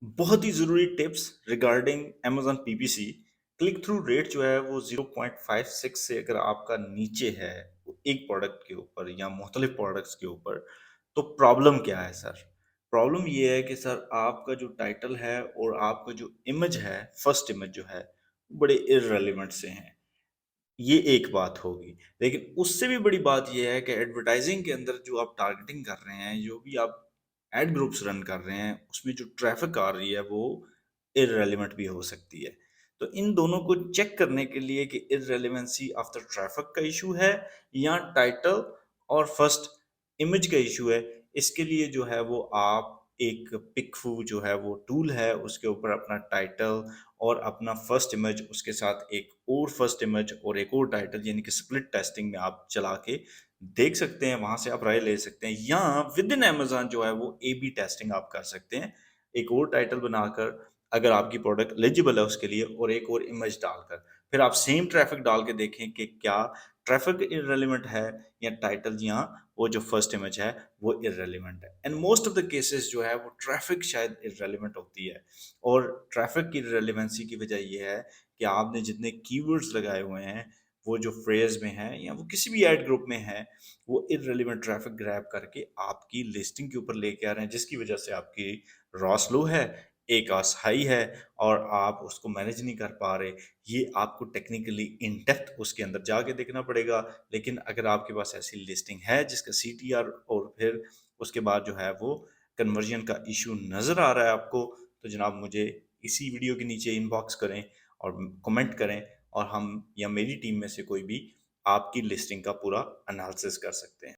बहुत ही ज़रूरी tips regarding Amazon PPC. Click through rate जो है वो 0.56 से अगर आपका नीचे है एक प्रोडक्ट के ऊपर या मुख्तलिफ प्रोडक्ट्स के ऊपर, तो प्रॉब्लम क्या है सर? प्रॉब्लम ये है कि सर आपका जो टाइटल है और आपका जो इमेज है, फर्स्ट इमेज जो है, बड़े इर्रेलेवेंट से हैं। ये एक बात होगी। लेकिन उससे भी बड़ी बात ये है कि एडवर्टाइज़िंग के अंदर जो आप टारगेटिंग कर रहे हैं, जो भी आप एड ग्रुप्स रन कर रहे हैं, उसमें जो ट्रैफ़िक आ रही है वो इर्रेलेवेंट भी हो सकती है। तो इन दोनों को चेक करने के लिए कि इर्रेलेवेंसी ऑफ द ट्रैफ़िक का इश्यू है या टाइटल और फर्स्ट इमेज का इश्यू है, इसके लिए जो है वो आप एक पिकफू जो है वो टूल है, उसके ऊपर अपना टाइटल और अपना फर्स्ट इमेज उसके साथ एक और फर्स्ट इमेज और एक और टाइटल यानी कि स्प्लिट टेस्टिंग में आप चला के देख सकते हैं, वहाँ से आप राय ले सकते हैं या विद इन अमेज़न जो है वो ए बी टेस्टिंग आप कर सकते हैं। एक और टाइटल बनाकर अगर आपकी प्रोडक्ट एलिजिबल है उसके लिए और एक और इमेज डालकर, फिर आप सेम ट्रैफ़िक डाल के देखें कि क्या ट्रैफ़िक इर्रेलेवेंट है या टाइटल या वो जो फर्स्ट इमेज है वो इर्रेलेवेंट है। And most of the cases जो है वो ट्रैफ़िक शायद इर्रेलेवेंट होती है। और ट्रैफ़िक की रिलेवेंसी की वजह ये है कि आपने जितने कीवर्ड्स लगाए हुए हैं, वो जो फ्रेज़ में हैं या वो किसी भी एड ग्रुप में है, वो इर्रेलेवेंट ट्रैफ़िक ग्रैब करके आपकी लिस्टिंग के ऊपर लेके आ रहे हैं, जिसकी वजह से आपकी रॉस लो है, ACoS हाई है और आप उसको मैनेज नहीं कर पा रहे। ये आपको टेक्निकली इन डेप्थ उसके अंदर जाके देखना पड़ेगा। लेकिन अगर आपके पास ऐसी लिस्टिंग है जिसका CTR और फिर उसके बाद जो है वो कन्वर्जन का इश्यू नज़र आ रहा है आपको, तो जनाब मुझे इसी वीडियो के नीचे इनबॉक्स करें और कमेंट करें और हम या मेरी टीम में से कोई भी आपकी लिस्टिंग का पूरा एनालिसिस कर सकते हैं।